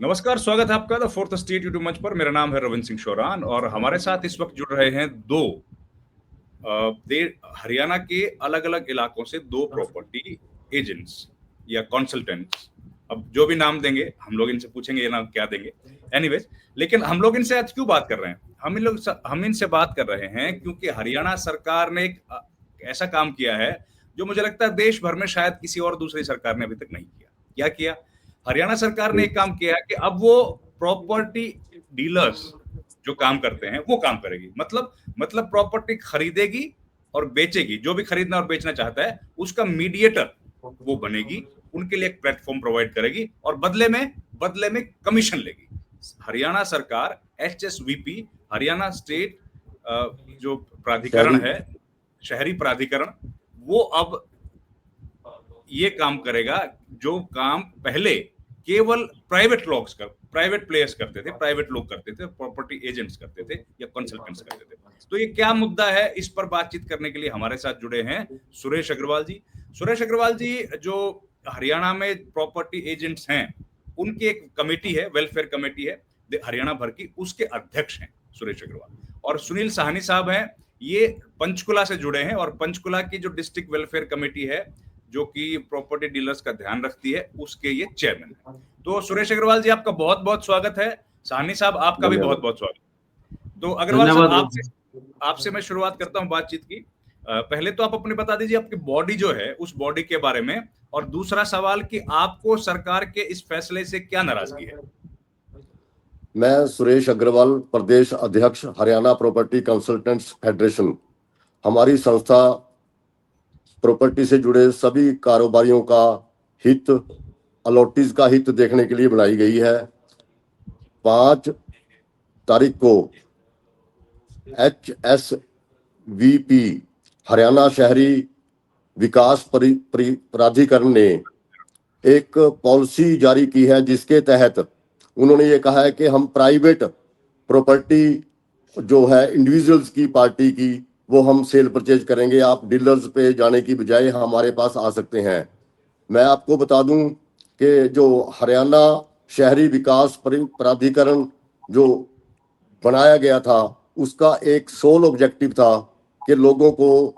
नमस्कार, स्वागत है आपका द फोर्थ स्टेट यूट्यूब मंच पर। मेरा नाम है रविंद्र सिंह शौरान और हमारे साथ इस वक्त जुड़ रहे हैं दो हरियाणा के अलग अलग इलाकों से दो प्रॉपर्टी एजेंट्स या कंसल्टेंट्स। अब जो भी नाम देंगे हम लोग इनसे पूछेंगे ये नाम क्या देंगे। एनीवेज, लेकिन हम लोग इनसे आज क्यों बात कर रहे हैं? हम इनसे बात कर रहे हैं क्योंकि हरियाणा सरकार ने एक ऐसा काम किया है जो मुझे लगता है देश भर में शायद किसी और दूसरी सरकार ने अभी तक नहीं किया। क्या किया? हरियाणा सरकार ने एक काम किया कि अब वो प्रॉपर्टी डीलर्स जो काम करते हैं वो काम करेगी। मतलब प्रॉपर्टी खरीदेगी और बेचेगी, जो भी खरीदना और बेचना चाहता है उसका मीडिएटर वो बनेगी, उनके लिए एक प्लेटफॉर्म प्रोवाइड करेगी और बदले में कमीशन लेगी। हरियाणा सरकार HSVP हरियाणा स्टेट जो प्राधिकरण है, शहरी प्राधिकरण, वो अब ये काम करेगा जो काम पहले केवल प्राइवेट प्लेयर्स करते थे, प्राइवेट लोग करते थे, प्रॉपर्टी एजेंट्स करते थे या कंसल्टेंट्स करते थे। तो ये क्या मुद्दा है, इस पर बातचीत करने के लिए हमारे साथ जुड़े हैं सुरेश अग्रवाल जी। सुरेश अग्रवाल जी जो हरियाणा में प्रॉपर्टी एजेंट्स हैं, उनकी एक कमेटी है, वेलफेयर कमेटी है हरियाणा भर की, उसके अध्यक्ष हैं सुरेश अग्रवाल। और सुनील साहनी साहब हैं, ये पंचकुला से जुड़े हैं और पंचकुला की जो डिस्ट्रिक्ट वेलफेयर कमेटी है जो कि प्रॉपर्टी डीलर्स का ध्यान रखती है, उसके ये चेयरमैन है। तो सुरेश अग्रवाल जी आपका बहुत बहुत स्वागत है। साहनी साहब आपका भी बहुत बहुत स्वागत। तो अग्रवाल साहब आपसे मैं शुरुआत करता हूं बातचीत की। पहले तो आप अपने बता दीजिए आपकी बॉडी जो है उस बॉडी के बारे में, और दूसरा सवाल कि आपको सरकार के इस फैसले से क्या नाराजगी है? मैं सुरेश अग्रवाल, प्रदेश अध्यक्ष हरियाणा प्रॉपर्टी कंसल्टेंट्स फेडरेशन। हमारी संस्था प्रॉपर्टी से जुड़े सभी कारोबारियों का हित, अलॉटीज का हित देखने के लिए बनाई गई है। 5 तारीख को HSVP हरियाणा शहरी विकास प्राधिकरण ने एक पॉलिसी जारी की है जिसके तहत उन्होंने ये कहा है कि हम प्राइवेट प्रॉपर्टी जो है इंडिविजुअल्स की, पार्टी की, वो हम सेल परचेज करेंगे। आप डीलर्स पे जाने की बजाय हमारे पास आ सकते हैं। मैं आपको बता दूं कि जो हरियाणा शहरी विकास प्राधिकरण जो बनाया गया था, उसका एक सोल ऑब्जेक्टिव था कि लोगों को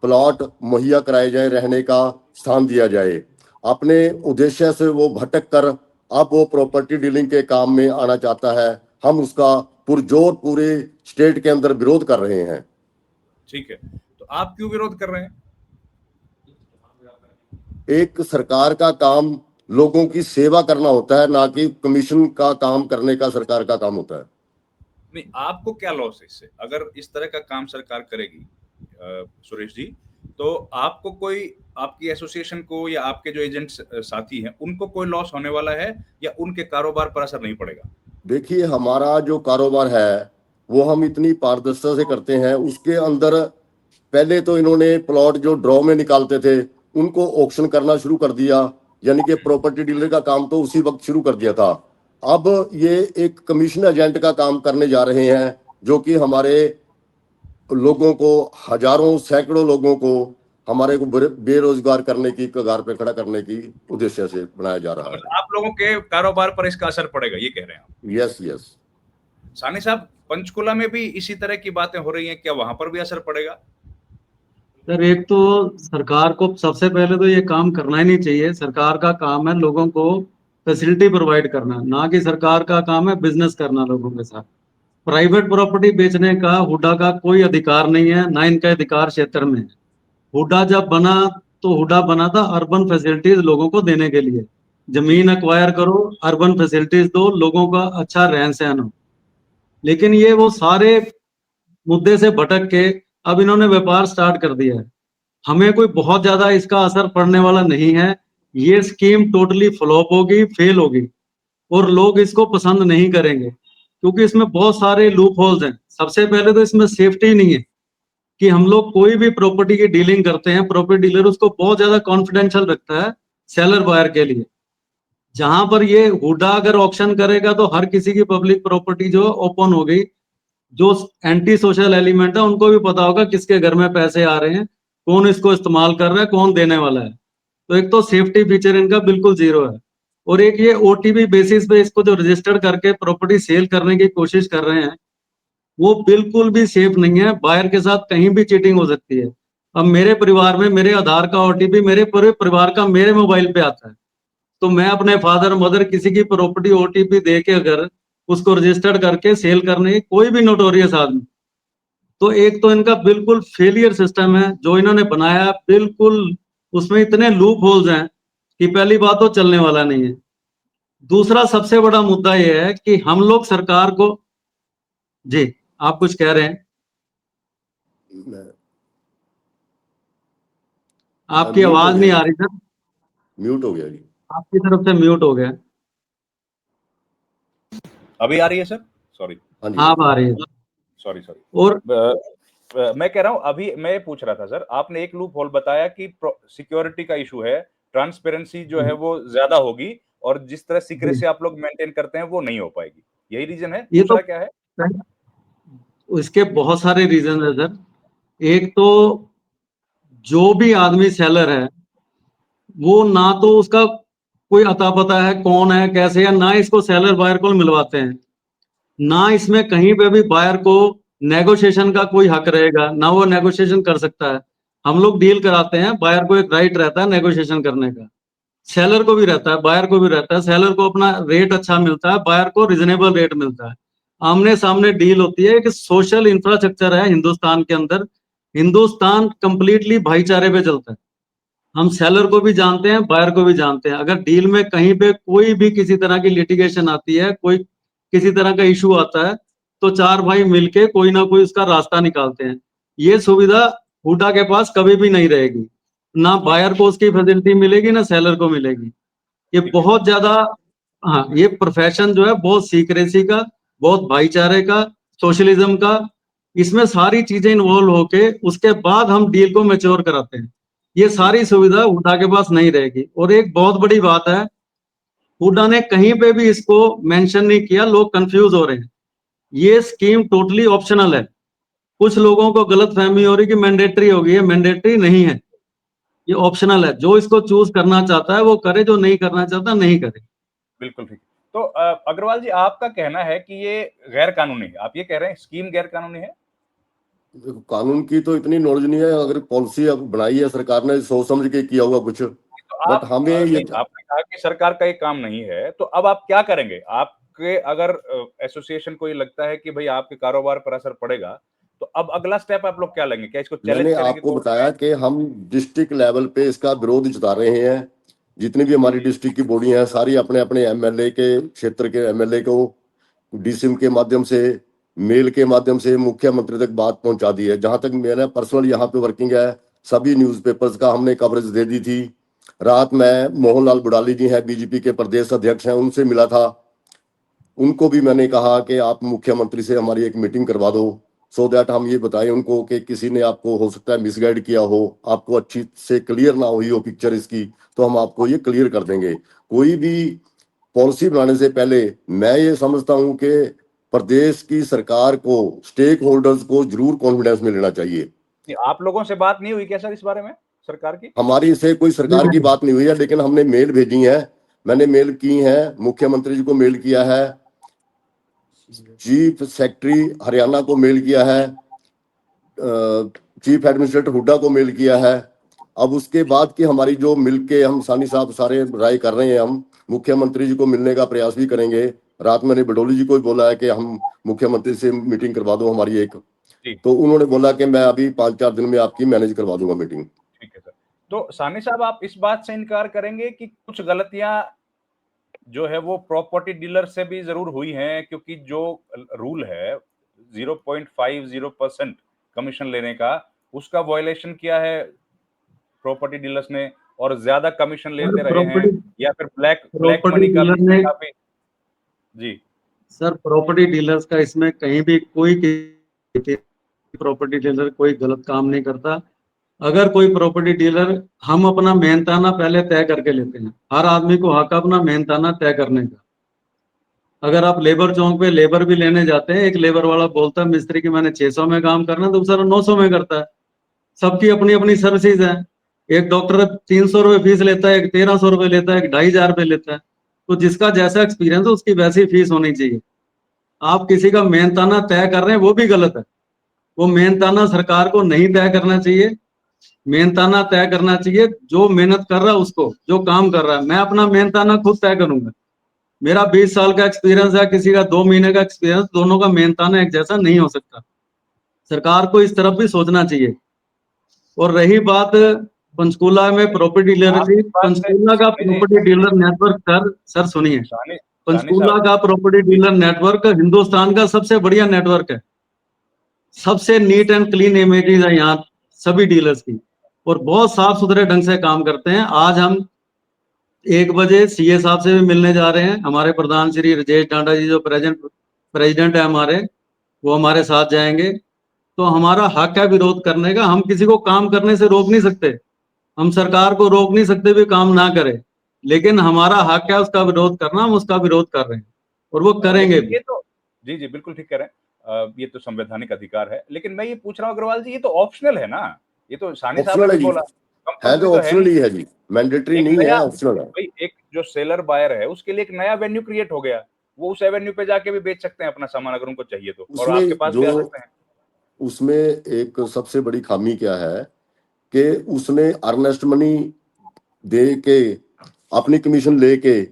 प्लॉट मुहैया कराए जाए, रहने का स्थान दिया जाए। अपने उद्देश्य से वो भटक कर अब वो प्रॉपर्टी डीलिंग के काम में आना चाहता है। हम उसका पुरजोर पूरे स्टेट के अंदर विरोध कर रहे हैं। ठीक है, तो आप क्यों विरोध कर रहे हैं? एक सरकार का काम लोगों की सेवा करना होता है, ना कि कमीशन का काम करने का सरकार का काम होता है। नहीं, आपको क्या लॉस है इससे? अगर इस तरह का काम सरकार करेगी सुरेश जी, तो आपको कोई, आपकी एसोसिएशन को या आपके जो एजेंट साथी हैं उनको कोई लॉस होने वाला है या उनके कारोबार पर असर नहीं पड़ेगा? देखिए, हमारा जो कारोबार है वो हम इतनी पारदर्शिता से करते हैं। उसके अंदर पहले तो इन्होंने प्लॉट जो ड्रॉ में निकालते थे उनको ऑक्शन करना शुरू कर दिया, यानी कि प्रॉपर्टी डीलर का काम तो उसी वक्त शुरू कर दिया था। अब ये एक कमीशन एजेंट का काम करने जा रहे हैं जो कि हमारे लोगों को, हजारों सैकड़ों लोगों को हमारे को बेरोजगार करने की कगार पे खड़ा करने की उद्देश्य से बनाया जा रहा है। आप लोगों के कारोबार पर इसका असर पड़ेगा, ये कह रहे हैं आप? यस। सानी साहब, पंचकुला में भी इसी तरह की बातें हो रही हैं, क्या वहां पर भी असर पड़ेगा? सर, एक तो सरकार को सबसे पहले तो ये काम करना ही नहीं चाहिए। सरकार का काम है लोगों को फैसिलिटी प्रोवाइड करना, ना कि सरकार का काम है बिजनेस करना लोगों के साथ। प्राइवेट प्रॉपर्टी बेचने का हुडा का कोई अधिकार नहीं है, ना इनका अधिकार क्षेत्र में है। हुडा जब बना तो हुडा बना था अर्बन फैसिलिटीज लोगों को देने के लिए। जमीन एक्वायर करो, अर्बन फैसिलिटीज दो, लोगों का अच्छा रहन सहन हो। लेकिन ये वो सारे मुद्दे से भटक के अब इन्होंने व्यापार स्टार्ट कर दिया है। हमें कोई बहुत ज्यादा इसका असर पड़ने वाला नहीं है। ये स्कीम टोटली फ्लॉप होगी, फेल होगी, और लोग इसको पसंद नहीं करेंगे क्योंकि इसमें बहुत सारे लूप होल्स हैं। सबसे पहले तो इसमें सेफ्टी नहीं है कि हम लोग कोई भी प्रॉपर्टी की डीलिंग करते हैं, प्रॉपर्टी डीलर उसको बहुत ज्यादा कॉन्फिडेंशियल रखता है सेलर बायर के लिए। जहां पर ये हुडा अगर ऑक्शन करेगा तो हर किसी की पब्लिक प्रॉपर्टी जो ओपन हो गई। जो एंटी सोशल एलिमेंट है उनको भी पता होगा किसके घर में पैसे आ रहे हैं, कौन इसको इस्तेमाल कर रहा है, कौन देने वाला है। तो एक तो सेफ्टी फीचर इनका बिल्कुल जीरो है। और एक ये ओटीपी बेसिस पे इसको जो रजिस्टर्ड करके प्रॉपर्टी सेल करने की कोशिश कर रहे हैं, वो बिल्कुल भी सेफ नहीं है। बायर के साथ कहीं भी चीटिंग हो सकती है। अब मेरे परिवार में मेरे आधार का ओटीपी मेरे पूरे परिवार का मेरे मोबाइल पे आता है, तो मैं अपने फादर मदर किसी की प्रॉपर्टी ओटीपी दे के अगर उसको रजिस्टर्ड करके सेल करने की, कोई भी नोटोरियस आदमी, तो एक तो इनका बिल्कुल फेलियर सिस्टम है जो इन्होंने बनाया, बिल्कुल उसमें इतने लूप होल्स हैं कि पहली बात तो चलने वाला नहीं है। दूसरा सबसे बड़ा मुद्दा यह है कि हम लोग सरकार को, जी आप कुछ कह रहे हैं, आपकी म्यूट हो आवाज गया नहीं जी, आ रही सर, म्यूट हो गया जी। आपकी तरफ से म्यूट हो गया। अभी आ रही है सर? सॉरी। हाँ जी, हाँ अब आ रही है। Sorry sorry. और मैं कह रहा हूं, अभी मैं पूछ रहा था सर, आपने एक लूप होल बताया कि सिक्योरिटी का इशू है, ट्रांसपेरेंसी जो है वो ज्यादा होगी, और जिस तरह सीक्रेसी आप लोग मेंटेन करते हैं वो नहीं हो पाएगी, यही रीजन है? ये तो दूसरा क्या है? इसके बहुत सारे रीजन है सर। एक तो जो भी आदमी सेलर है, वो ना तो उसका कोई अता पता है कौन है कैसे है, ना इसको सेलर बायर को मिलवाते हैं, ना इसमें कहीं पे भी बायर को नेगोशिएशन का कोई हक रहेगा, ना वो नेगोशिएशन कर सकता है। हम लोग डील कराते हैं, बायर को एक राइट रहता है नेगोशिएशन करने का, सेलर को भी रहता है, बायर को भी रहता है। सेलर को अपना रेट अच्छा मिलता है, बायर को रिजनेबल रेट मिलता है, आमने सामने डील होती है। एक सोशल इंफ्रास्ट्रक्चर है हिंदुस्तान के अंदर, हिंदुस्तान कंप्लीटली भाईचारे पे चलता है। हम सेलर को भी जानते हैं, बायर को भी जानते हैं। अगर डील में कहीं पे कोई भी किसी तरह की लिटिगेशन आती है, कोई किसी तरह का इशू आता है, तो चार भाई मिलके कोई ना कोई उसका रास्ता निकालते हैं। ये सुविधा हुडा के पास कभी भी नहीं रहेगी, ना बायर को उसकी फैसिलिटी मिलेगी ना सेलर को मिलेगी। ये बहुत ज्यादा, हाँ ये प्रोफेशन जो है बहुत सीक्रेसी का, बहुत भाईचारे का, सोशलिज्म का, इसमें सारी चीजें इन्वॉल्व होके उसके बाद हम डील को मैच्योर कराते हैं। ये सारी सुविधा हुडा के पास नहीं रहेगी। और एक बहुत बड़ी बात है, हुडा ने कहीं पे भी इसको मेंशन नहीं किया, लोग कंफ्यूज हो रहे हैं। ये स्कीम टोटली ऑप्शनल है। कुछ लोगों को गलत फहमी हो रही कि मैंडेटरी होगी, ये मैंडेटरी नहीं है, ये ऑप्शनल है। जो इसको चूज करना चाहता है वो करे, जो नहीं करना चाहता नहीं करे। बिल्कुल ठीक। तो अग्रवाल जी, आपका कहना है कि ये गैर कानूनी है, आप ये कह रहे हैं स्कीम गैर कानूनी है? देखो, कानून की तो इतनी नॉलेज नहीं है। अगर पॉलिसी अब बनाई है सरकार ने, सोच समझ के किया होगा कुछ, तो बट आप हमें ये नहीं, आपने कहा कि सरकार का ये काम नहीं है, तो अब आप क्या करेंगे? आपके अगर एसोसिएशन को ये लगता है कि भाई आपके कारोबार पर असर पड़ेगा, तो अब अगला स्टेप आप लोग क्या लेंगे? क्या इसको चैलेंज मैंने करेंगे आपको कोर्ट में? बताया कि हम डिस्ट्रिक्ट लेवल पे इसका विरोध जता रहे हैं। जितनी भी हमारी डिस्ट्रिक्ट की बॉडी हैं, सारी अपने अपने एमएलए के क्षेत्र के एमएलए को डीसीएम के माध्यम से, मेल के माध्यम से मुख्यमंत्री तक बात पहुंचा दी है। जहां तक मैंने पर्सनल यहाँ पे वर्किंग है, सभी न्यूज़पेपर्स का हमने कवरेज दे दी थी। रात में मोहनलाल बुडाली जी हैं, बीजेपी के प्रदेश अध्यक्ष हैं, उनसे मिला था। उनको भी मैंने कहा कि आप मुख्यमंत्री से हमारी एक मीटिंग करवा दो, सो दैट हम ये बताएं उनको कि किसी ने आपको हो सकता है मिसगाइड किया हो, आपको अच्छी से क्लियर ना हुई हो पिक्चर इसकी, तो हम आपको ये क्लियर कर देंगे। कोई भी पॉलिसी बनाने से पहले मैं ये समझता हूं कि प्रदेश की सरकार को, स्टेक होल्डर्स को जरूर कॉन्फिडेंस में लेना चाहिए। नहीं, आप लोगों से बात नहीं हुई क्या सर इस बारे में सरकार की? हमारी से कोई सरकार की बात नहीं हुई है, लेकिन हमने मेल भेजी है। मैंने मेल की है, मुख्यमंत्री जी को मेल किया है, चीफ सेक्रेटरी हरियाणा को मेल किया है, चीफ एडमिनिस्ट्रेटर हुड्डा को मेल किया है। अब उसके बाद की हमारी जो मिलके हम सानी साहब सारे राय कर रहे हैं, हम मुख्यमंत्री जी को मिलने का प्रयास भी करेंगे। रात मैंने बडोली जी को भी बोला है कि हम मुख्यमंत्री से मीटिंग करवा दो हमारी एक, तो उन्होंने बोला कि मैं अभी 5-4 दिन में आपकी मैनेज करवा दूंगा मीटिंग। ठीक है सर। तो सानी साहब, आप इस बात से इनकार करेंगे कि कुछ गलतियां जो है वो प्रॉपर्टी डीलर से भी जरूर हुई हैं, क्योंकि जो रूल है 0.50% कमीशन लेने का, उसका वायलेशन किया है प्रॉपर्टी डीलर्स ने, और ज्यादा कमीशन लेते रहे हैं, या फिर ब्लैक मनी का भी ने काफी। जी सर, प्रॉपर्टी डीलर्स का इसमें कहीं भी कोई प्रॉपर्टी डीलर कोई गलत काम नहीं करता। अगर कोई प्रॉपर्टी डीलर, हम अपना मेहनताना पहले तय करके लेते हैं, हर आदमी को हक अपना मेहनताना तय करने का। अगर आप लेबर चौक पे लेबर भी लेने जाते हैं, एक लेबर वाला बोलता है मिस्त्री की मैंने 600 में काम करना है, दूसरा 900 में करता है। सबकी अपनी अपनी सर्विसेज है। एक डॉक्टर 300 रुपये फीस लेता है, एक 1300 रुपये लेता है, एक 2500 रुपये लेता है। तो जिसका जैसा एक्सपीरियंस है उसकी वैसी फीस होनी चाहिए। आप किसी का मेहनताना तय कर रहे हैं वो भी गलत है। वो मेहनताना सरकार को नहीं तय करना चाहिए। मेहनताना तय करना चाहिए जो मेहनत कर रहा है उसको, जो काम कर रहा है। मैं अपना मेहनताना खुद तय करूंगा। मेरा 20 साल का एक्सपीरियंस है, किसी का 2 महीने का एक्सपीरियंस, दोनों का मेहनताना एक जैसा नहीं हो सकता। सरकार को इस तरफ भी सोचना चाहिए। और रही बात पंचकूला में प्रॉपर्टी डीलर आप की, इस बात से पंचकूला का नहीं, नहीं, प्रॉपर्टी डीलर नेटवर्क सर सुनिए, सानी सानी पंचकूला साहब का प्रॉपर्टी डीलर नेटवर्क हिंदुस्तान का सबसे बढ़िया नेटवर्क है। सबसे नीट एंड क्लीन इमेजेस है यहाँ सभी डीलर्स की, और बहुत साफ सुथरे ढंग से काम करते हैं। आज हम 1 बजे सीए साहब से भी मिलने जा रहे हैं। हमारे प्रधान श्री राजेश डांडा जी जो प्रेसिडेंट है हमारे, वो हमारे साथ जाएंगे। तो हमारा हक है विरोध करने का। हम किसी को काम करने से रोक नहीं सकते, हम सरकार को रोक नहीं सकते भी काम ना करे, लेकिन हमारा हक है उसका विरोध करना। हम उसका विरोध कर रहे हैं और वो करेंगे लेकिन भी। ये तो जी जी बिल्कुल ठीक कह रहे हैं। ये तो संवैधानिक अधिकार है, लेकिन मैं ये पूछ रहा हूँ अग्रवाल जी, ये तो ऑप्शनल है ना। ये तो सानी साहब ने ऑप्शनल है भी जी, बोला है कंपल्सरी तो तो है ऑप्शनल नहीं। ही है जी, मैंडेटरी एक नहीं है, नया ऑप्शनल है। भाई, एक जो सेलर बायर है उसके लिए एक नया वेन्यू क्रिएट हो गया। वो उस एवेन्यू पे जाके भी बेच सकते हैं अपना सामान अगर उनको चाहिए तो, और उसमें आपके पास जो भी आ सकते हैं। उसमें एक सबसे बड़ी खामी क्या है कि उसने अर्नेस्ट मनी दे के अपनी कमीशन लेके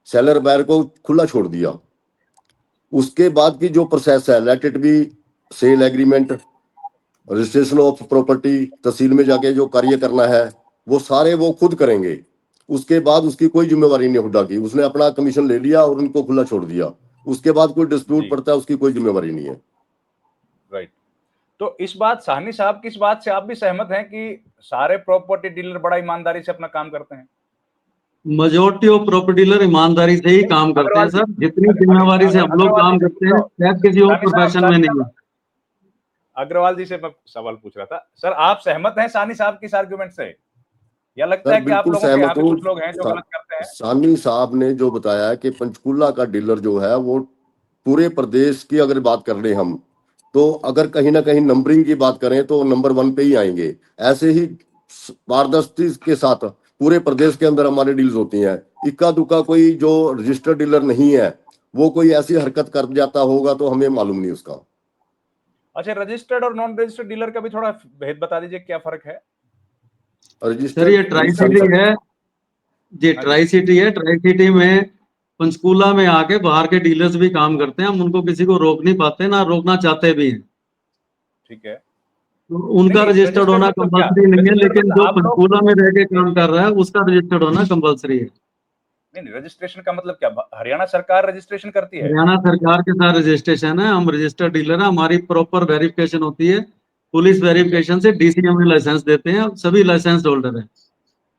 सेलर बायर को खुला छोड़ दिया। उसके बाद की जो प्रोसेस है, let it be sale agreement, registration of property, तहसील में जाके जो कार्य करना है वो सारे वो खुद करेंगे। उसके बाद उसकी कोई जिम्मेवारी नहीं हुड्डा की, उसने अपना कमीशन ले लिया और उनको खुला छोड़ दिया। उसके बाद कोई डिस्प्यूट जी पड़ता है उसकी कोई जिम्मेवारी नहीं है। राइट। तो इस बात साहनी साहब की इस बात से आप भी सहमत हैं कि सारे प्रॉपर्टी डीलर बड़ा ईमानदारी से अपना काम करते हैं? मेजोरिटी ऑफ प्रॉपर्टी डीलर ईमानदारी से ही नहीं, काम करते हैं अग्रवाल जी, सर। जितनी जिम्मेवारी से हम लोग अग्रवाल जी काम से करते पूछ रहा हैं हूँ। शायद किसी और प्रोफेशन में सानी नहीं है। साहब, अग्रवाल जी से मैं सवाल पूछ रहा था। सर, आप सहमत हैं सानी साहब की इस आर्गुमेंट से, या लगता सर है कि आप बिल्कुल लोगों के यहाँ सहमत भी हूँ। कुछ लोग हैं जो गलत करते हैं? सानी साहब ने जो बताया कि पंचकुला का डीलर जो है वो पूरे प्रदेश की अगर बात कर रहे हम, तो अगर कहीं ना कहीं नंबरिंग की बात करें तो नंबर 1 पे ही आएंगे। ऐसे ही पारदर्शी के साथ पूरे प्रदेश के अंदर हमारे डील्स होती हैं। इक्का दुक्का कोई जो रजिस्टर्ड डीलर नहीं है वो कोई ऐसी हरकत कर जाता होगा तो हमें मालूम नहीं उसका। अच्छा, रजिस्टर्ड और नॉन रजिस्टर्ड डीलर का भी थोड़ा भेद बता दीजिए, क्या फर्क है? सर ये रजिस्टर्ड ट्राई सिटी है जी, हाँ जी, ट्राई सिटी है। ट्राई सिटी में पंचकूला में आके बाहर के डीलर्स भी काम करते हैं। हम उनको किसी को रोक नहीं पाते, ना रोकना चाहते भी हैं। ठीक है। तो नहीं उनका नहीं, रजिस्टर्ड रजिस्टर्ड होना मतलब क्या? कंपलसरी नहीं है, रजिस्टर्ड लेकिन मतलब जो आप लोग पंचकूला में रह के नहीं काम कर रहा है उसका रजिस्टर्ड होना कंपलसरी है। नहीं नहीं, रजिस्ट्रेशन का मतलब क्या? हरियाणा सरकार रजिस्ट्रेशन करती है? हरियाणा सरकार के साथ रजिस्ट्रेशन है। हम रजिस्टर्ड डीलर है, हमारी प्रॉपर वेरिफिकेशन होती है। पुलिस ठीक है, वेरिफिकेशन से डीसी हमें लाइसेंस देते हैं। सभी लाइसेंस होल्डर है।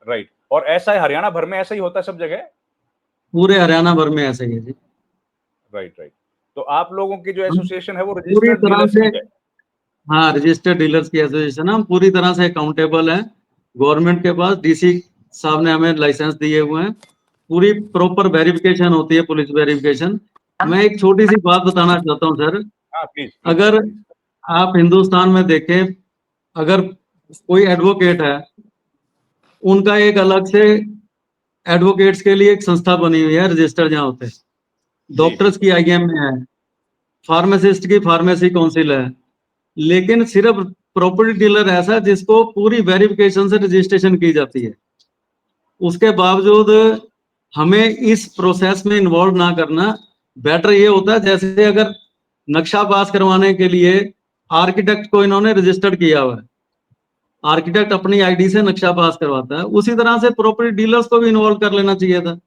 राइट। और ऐसा है हरियाणा भर में, ऐसा ही होता है सब जगह? पूरे हरियाणा भर में ऐसे ही है जी। Right right. तो आप लोगों की जो हम एसोसिएशन है वो पूरी रजिस्टर्ड तरह डीलर्स से, की है? हाँ, रजिस्टर्ड डीलर्स की एसोसिएशन है। हम पूरी तरह से अकाउंटेबल हैं गवर्नमेंट के पास। डीसी साहब ने हमें लाइसेंस दिए हुए हैं। पूरी प्रॉपर वेरिफिकेशन होती है, पुलिस वेरिफिकेशन। मैं एक छोटी सी बात बताना चाहता हूँ सर। हाँ प्लीज प्लीज सर अगर प्लीज। आप हिंदुस्तान में देखें, अगर कोई एडवोकेट है, उनका एक अलग से एडवोकेट्स के लिए एक संस्था बनी हुई है, रजिस्टर जहाँ होते हैं। जी डॉक्टर्स बिल्कुल। की आईएम में है, फार्मासिस्ट की फार्मेसी काउंसिल है। लेकिन सिर्फ प्रॉपर्टी डीलर ऐसा जिसको पूरी वेरिफिकेशन से रजिस्ट्रेशन की जाती है। उसके बावजूद हमें इस प्रोसेस में इन्वॉल्व ना करना बेटर ये होता है। जैसे अगर नक्शा पास करवाने के लिए आर्किटेक्ट को इन्होंने रजिस्टर्ड किया हुआ है, आर्किटेक्ट अपनी आईडी से नक्शा पास करवाता है, उसी तरह से प्रॉपर्टी डीलर्स को भी इन्वॉल्व कर लेना चाहिए था।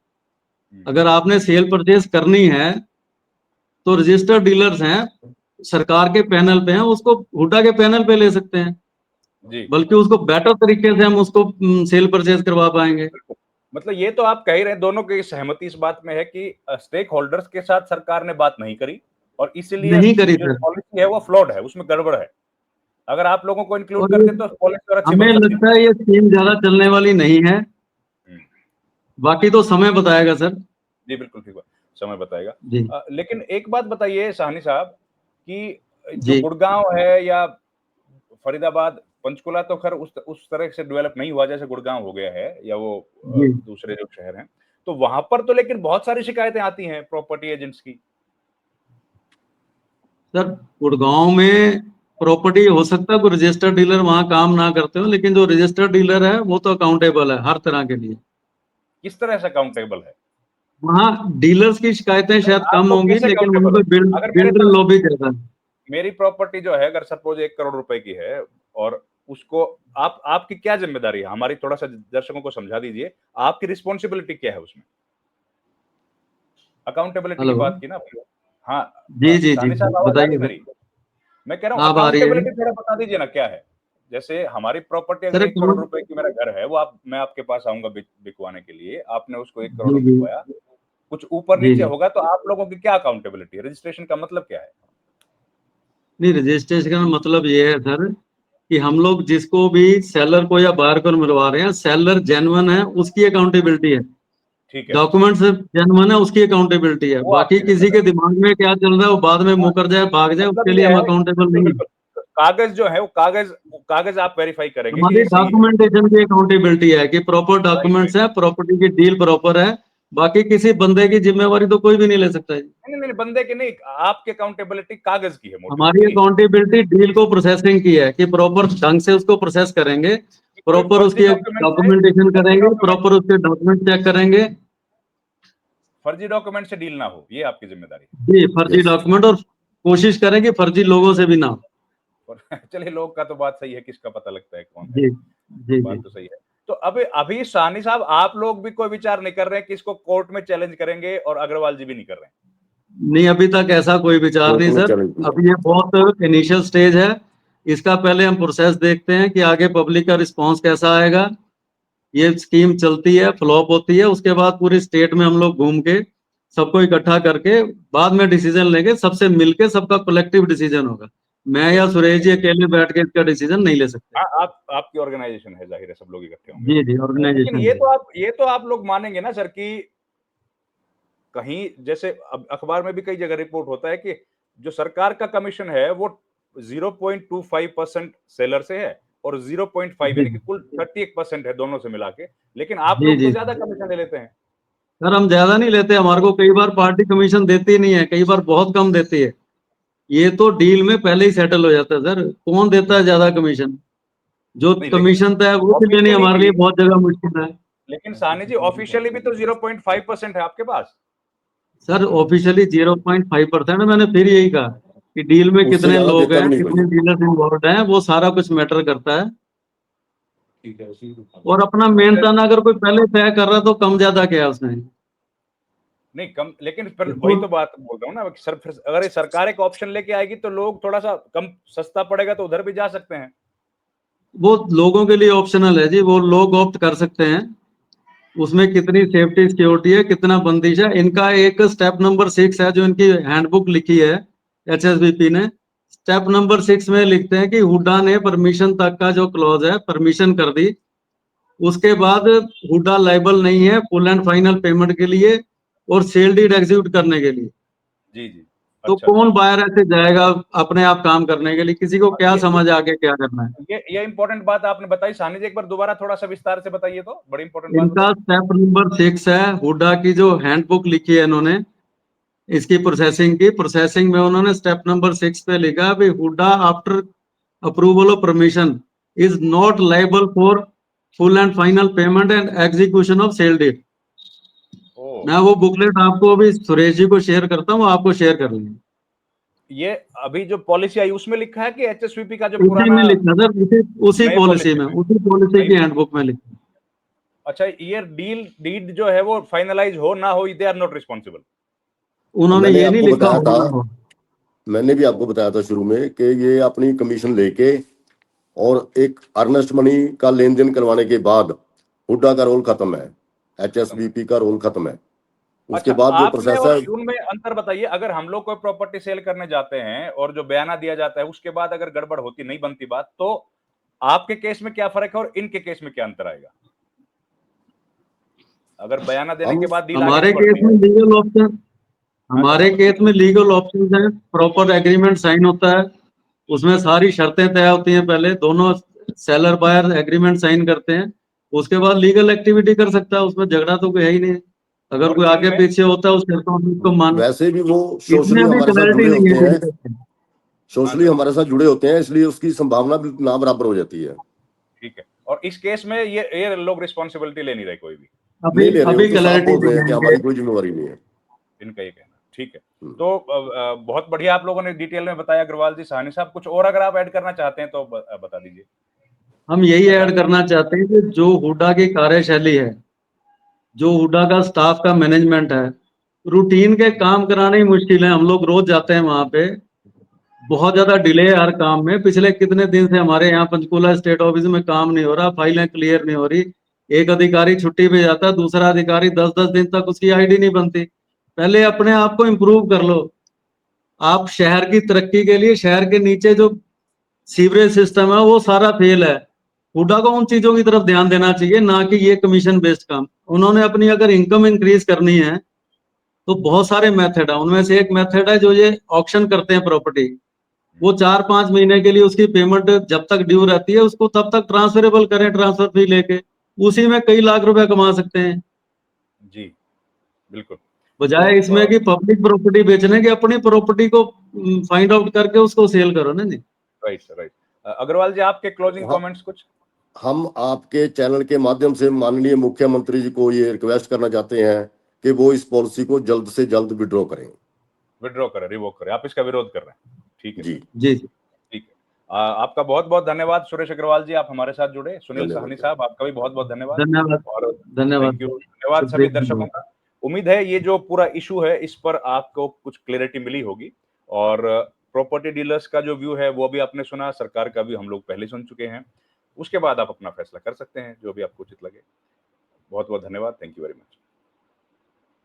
अगर आपने सेल परचेज करनी है तो रजिस्टर्ड डीलर्स हैं, सरकार के पैनल पे हैं, उसको हुडा के पैनल पे ले सकते हैं। जी बल्कि उसको बेटर तरीके से हम उसको सेल परचेज करवा पाएंगे। बिल्कुल। मतलब ये तो आप कह ही रहे हैं, दोनों की सहमति इस बात में है कि स्टेक होल्डर्स के साथ सरकार ने बात नहीं करी, और इसीलिए नहीं करी जो सर। पॉलिसी है वो फ्लॉड है, उसमें गड़बड़ है। अगर आप लोगों को इंक्लूड और ये करते तो पॉलिसी और अच्छी हमें बन सकती लगता थी। है ये स्कीम ज्यादा चलने वाली नहीं है। हम्म, बाकी तो समय बताएगा सर। जी बिल्कुल ठीक बात, समय बताएगा। जी लेकिन एक बात बताइए साहनी साहब, कि जो जी गुड़गांव है या फरीदाबाद, पंचकुला तो खैर उस तरह से डेवलप नहीं हुआ जैसे गुड़गांव हो गया है, या वो जी। दूसरे जो शहर हैं। तो वहां पर तो लेकिन बहुत सारी शिकायतें आती हैं प्रॉपर्टी एजेंट्स की। सर गुड़गांव में प्रॉपर्टी हो सकता है कोई रजिस्टर्ड डीलर वहां काम ना करते हो, लेकिन जो रजिस्टर्ड डीलर है वो तो अकाउंटेबल है हर तरह के लिए। किस तरह से अकाउंटेबल है? वहाँ डीलर्स की शिकायतें शायद आप कम लोग होंगी, कैसे लेकिन अकाउंटेबल वहाँ हो? पे अगर मेरे बिल्डर पास लॉबी ज्यादा है। मेरी प्रॉपर्टी जो है, अगर सपोज 1 करोड़ रुपए की है और उसको आपकी क्या जिम्मेदारी है? हमारी थोड़ा सा दर्शकों को समझा दीजिए, आपकी रिस्पॉन्सिबिलिटी क्या है उसमें? अकाउंटेबिलिटी की हेलो। बात की ना। हाँ, जी जी जी, सानी साहब आवाज आ रही बताइए है सर। मेरी? मैं कह रहा हूँ आप आ रही है। अकाउंटेबिलिटी थोड़ा बता दीजिए ना क्या है? जैसे हमारी प्रॉपर्टी अगर सर 1 करोड़ रुपए की मेरा घर है, वो मैं आपके पास आऊंगा बिकवाने के लिए, आपने उसको 1 करोड़ जी में जी बिकवाया, कुछ ऊपर जी नीचे जी। होगा तो आप लोगों की क्या अकाउंटेबिलिटी है? रजिस्ट्रेशन का मतलब क्या है? नहीं, रजिस्ट्रेशन का मतलब ये है सर कि हम लोग जिसको भी सेलर को या बायर को मिलवा रहे हैं, सेलर जेन्युइन है उसकी अकाउंटेबिलिटी है, ठीक है, डॉक्यूमेंट्स जेन्युइन है उसकी अकाउंटेबिलिटी है। वो बाकी आपकी किसी के जिम्मेदारी दिमाग में क्या चल रहा है वो बाद में है। हाँ, मुकर जाए भाग जाए, मतलब उसके लिए ये हम है, अकाउंटेबल बिल्कुल नहीं है। बिल्कुल, कागज जो है वो कागज आप वेरीफाई करेंगे कि हमारी ये सही है। डॉक्यूमेंटेशन की अकाउंटेबिलिटी है कि प्रॉपर राइट, डॉक्यूमेंट्स राइट। है, प्रॉपर्टी की डील प्रॉपर है। बाकी किसी बंदे की जिम्मेवारी तो कोई भी नहीं ले सकता है। नहीं नहीं नहीं, बंदे की नहीं, आपकी अकाउंटेबिलिटी कागज की है मोटी हमारी मोटी। अकाउंटेबिलिटी डील को प्रोसेसिंग की है कि प्रॉपर ढंग से उसको प्रोसेस करेंगे, कोई प्रॉपर फर्जी उसकी डॉक्यूमेंट से डॉक्यूमेंटेशन फर्जी करेंगे, डॉक्यूमेंट प्रॉपर उसके डॉक्यूमेंट चेक करेंगे। फर्जी डॉक्यूमेंट से डील ना हो, ये आपकी जिम्मेदारी है। जी, फर्जी यस। डॉक्यूमेंट, और कोशिश करें कि फर्जी लोगों से भी ना हो। और चलिए, लोग का तो बात सही है, किसका पता लगता है कौन है। जी जी जी। बात तो सही है। तो अभी अभी साहनी साहब, आप लोग भी कोई विचार नहीं कर रहे हैं कि इसको कोर्ट में चैलेंज करेंगे, और अग्रवाल जी भी नहीं कर रहे हैं? नहीं, अभी तक ऐसा कोई विचार कोर्ट नहीं में सर। चैलेंज किया। अभी ये बहुत इनिशियल स्टेज है। इसका पहले हम प्रोसेस देखते हैं कि आगे पब्लिक का रिस्पांस कैसा आएगा। ये स्कीम चलती है, फ्लॉप होती है, उसके बाद पूरी स्टेट में हम लोग घूम के सबको इकट्ठा करके बाद में डिसीजन लेंगे, सबसे मिलके सबका कलेक्टिव डिसीजन होगा। मैं या सुरेश जी अकेले बैठ के इसका डिसीजन नहीं ले सकते। हाँ, आपकी ऑर्गेनाइजेशन है, जाहिर है सब लोग इकट्ठे होंगे। जी जी, लेकिन ऑर्गेनाइजेशन। ये तो आप लोग मानेंगे ना सर कि कहीं जैसे अब अखबार में भी कई जगह रिपोर्ट होता है कि जो सरकार का कमीशन है वो 0.25% सेलर से है, और 0.5 जी यानी कि कुल 31% है दोनों से मिला के। लेकिन आप जी लोग तो जी। ज्यादा कमीशन ले लेते हैं। सर हम ज्यादा नहीं लेते, हमारे को कई बार पार्टी कमीशन देती नहीं है, कई बार बहुत कम देती है। ये तो डील में पहले ही सेटल हो जाता है सर, कौन देता है ज्यादा कमीशन? जो नहीं, लेकिन कमीशन तय है वो भी लेनी ऑफिशियली हमारे भी लिए बहुत जगह मुश्किल है। लेकिन साहनी जी, ऑफिशियली भी तो 0.5% है आपके पास। सर ऑफिशियली 0.5% है, मैंने फिर यही कहा कि डील में उससे कितने ज्यादा लोग देता हैं, भी नहीं कितने कोई। डीलर इन्वॉल्व हैं, वो सारा कुछ मैटर करता है। और अपना मेहनताना अच्छा, अगर कोई पहले तय कर रहा है तो कम ज्यादा क्या है उसमें। नहीं कम, लेकिन फिर इसको वही तो बात बोल रहा हूँ ना कि सर, फिर अगर ये सरकार एक ऑप्शन लेके आएगी तो लोग थोड़ा सा कम सस्ता पड़ेगा तो उधर भी जा सकते हैं। वो लोगों के लिए ऑप्शनल है जी, वो लोग ऑप्ट कर सकते हैं। उसमें कितनी सेफ्टी सिक्योरिटी है, कितना बंदिश है, इनका एक स्टेप नंबर 6 है जो इनकी हैंडबुक लिखी है एचएसबीपी ने। स्टेप नंबर 6 में लिखते हैं कि हुडा ने परमिशन तक का जो क्लॉज है परमिशन कर दी, उसके बाद हुडा लाइबल नहीं है फुल एंड फाइनल पेमेंट के लिए और सेल डीड एग्जीक्यूट करने के लिए। जी जी। तो अच्छा अच्छा। कौन बायर ऐसे जाएगा अपने आप काम करने के लिए? किसी को हाँ, क्या समझ आगे क्या करना है? ये इंपॉर्टेंट बात आपने बताई सानी जी, एक बार दोबारा थोड़ा सा विस्तार से बताइए, तो बड़ी इंपॉर्टेंट बात इनका बताई। स्टेप नंबर 6 है, हुडा की जो हैंडबुक लिखी है इन्होंने इसकी प्रोसेसिंग में उन्होंने स्टेप नंबर 6 पे लिखा भी HUDA after approval of permission is not liable for full and final payment and execution of sale deed. ओ, मैं वो बुकलेट आपको अभी सुरेश जी को शेयर करता हूँ, आपको शेयर कर लेंगे। ये अभी जो पॉलिसी आई उसमें लिखा है कि एचएसवीपी का जो उसी पुराना में लिखा सर, उसी नए पॉलिसी पॉलिसी में, में? उसी पॉलिसी नई, की हैंडबुक में लिखा। अच्छा, ये डीड जो है वो फाइनलाइज हो ना हो, दे आर नॉट रिस्पॉन्सिबल। उन्होंने मैंने ये नहीं आपको लिखा बताया था, होगा वो। मैंने भी आपको बताया था शुरू में कि ये अपनी कमीशन लेके और एक अर्नेस्ट मनी का लेन देन करवाने के बाद हुड्डा का रोल खत्म है, एचएसबीपी का रोल खत्म है। उसके अच्छा, बाद जो आपने प्रोसेस और है, उनमें अंतर बताइए। अगर हम लोग कोई प्रॉपर्टी सेल करने जाते हैं और जो बयाना दिया जाता है उसके बाद अगर गड़बड़ होती नहीं बनती बात, तो आपके केस में क्या फर्क है और इनके केस में क्या अंतर आएगा? अगर बयाना देने हम के बाद डील आगे हमारे नहीं केस बढ़ती में है। लीगल ऑप्शन हाँ सर, हमारे केस में लीगल ऑप्शन है, प्रॉपर एग्रीमेंट साइन होता है, उसमें सारी शर्तें तय होती हैं, पहले दोनों सेलर बायर एग्रीमेंट साइन करते हैं, उसके बाद लीगल एक्टिविटी कर सकता है, उसमें झगड़ा तो कोई है ही नहीं। अगर और कोई चीन आगे में पीछे होता है उस शर्तों को मान, वैसे भी वो सोशली इसमें भी हमारे साथ क्लैरिटी जुड़े नहीं होते है हैं, किसी को। Socially sir. हमारे साथ जुड़े होते हैं, इसलिए उसकी संभावना भी ना बराबर हो जाती है। ठीक है, और इस केस में ये लोग रिस्पॉन्सिबिलिटी ले नहीं रहे कोई भी, नहीं ले रहे, वो अभी तो साफ क्लैरिटी बोल नहीं रहे हैं कि है हमारी कोई जिम्मेवारी नहीं है। इनका ये कहना। ठीक है, हम्म। तो बहुत बढ़िया आप लोगों ने डिटेल में बताया अग्रवाल जी। साहनी साहब, कुछ और अगर आप ऐड करना चाहते हैं तो बता दीजिए। हम यही ऐड करना चाहते हैं कि जो हुडा की कार्यशैली है, जो हुडा का स्टाफ का मैनेजमेंट है, रूटीन के काम कराने ही मुश्किल है। हम लोग रोज जाते हैं वहां पे, बहुत ज्यादा डिले है हर काम में। पिछले कितने दिन से हमारे यहाँ पंचकूला स्टेट ऑफिस में काम नहीं हो रहा, फाइलें क्लियर नहीं हो रही। एक अधिकारी छुट्टी पे जाता है, दूसरा अधिकारी 10-10 दिन तक उसकी आईडी नहीं बनती। पहले अपने आप को इम्प्रूव कर लो। आप शहर की तरक्की के लिए, शहर के नीचे जो सीवरेज सिस्टम है वो सारा फेल है। हुडा को उन चीजों की तरफ ध्यान देना चाहिए, ना कि ये कमीशन बेस्ड काम। उन्होंने अपनी अगर इनकम इंक्रीज करनी है तो बहुत सारे मेथड है, उनमें से एक मेथड है जो ये ऑक्शन करते हैं प्रॉपर्टी। वो 4-5 महीने के लिए उसकी पेमेंट जब तक ड्यू रहती है उसको तब तक ट्रांसफरेबल करें, ट्रांसफर फी लेके। उसी में कई लाख रुपए कमा सकते हैं, जी बिल्कुल। बजाय तो इसमें कि पब्लिक प्रॉपर्टी बेचने की। अपनी प्रॉपर्टी को फाइंड आउट करके उसको सेल करो ना जी। Right sir, right. Agarwal ji, आपके क्लोजिंग हाँ, कमेंट्स कुछ? हम आपके चैनल के माध्यम से माननीय मुख्यमंत्री जी को ये रिक्वेस्ट करना चाहते हैं कि वो इस पॉलिसी को जल्द से जल्द विड्रॉ करें। विड्रॉ करें, रिवोक करें, आप इसका विरोध कर रहे हैं? ठीक है जी सर, जी ठीक है। आपका बहुत बहुत धन्यवाद सुरेश अग्रवाल जी, आप हमारे साथ जुड़े। सुनील धन्यवाद। साहनी साहब, आपका भी बहुत बहुत धन्यवाद। धन्यवाद। और धन्यवाद, थैंक यू, धन्यवाद सभी दर्शकों शुक्रिया। का। उम्मीद है ये जो पूरा इशू है इस पर आपको कुछ क्लैरिटी मिली होगी। और प्रॉपर्टी डीलर्स का जो व्यू है वो भी आपने सुना, सरकार का भी हम लोग पहले सुन चुके हैं। उसके बाद आप अपना फैसला कर सकते हैं जो भी आपको उचित लगे। बहुत बहुत धन्यवाद, थैंक यू वेरी मच।